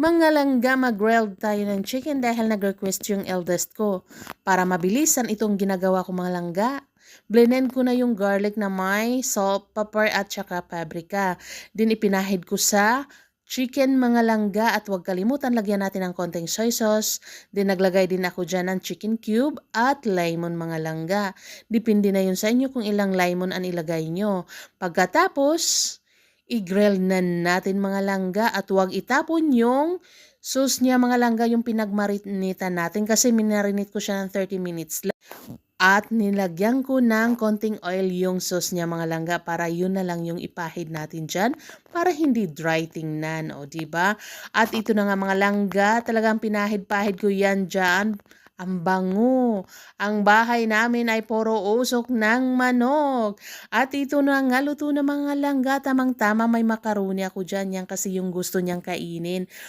Mga langga, mag-grilled tayo ng chicken dahil nag-request yung eldest ko. Para mabilisan itong ginagawa ko mga langga, blend ko na yung garlic na may salt, pepper at saka paprika. Din ipinahid ko sa chicken mga langga at huwag kalimutan lagyan natin ng konting soy sauce. Din naglagay din ako dyan ng chicken cube at lemon mga langga. Depende na yun sa inyo kung ilang lemon ang ilagay nyo. Pagkatapos, i-grill na natin mga langga at huwag itapon yung sauce niya mga langga, yung pinagmarinitan natin kasi minarinate ko siya ng 30 minutes lang. At nilagyan ko ng konting oil yung sauce niya mga langga para yun na lang yung ipahid natin dyan para hindi dry tingnan, o diba? At ito na nga mga langga, talagang pinahid-pahid ko yan dyan. Ang bango. Ang bahay namin ay puro usok ng manok. At ito na nga, luto na mga langga. Tamang-tama may makaroni ako dyan. Yan kasi yung gusto niyang kainin.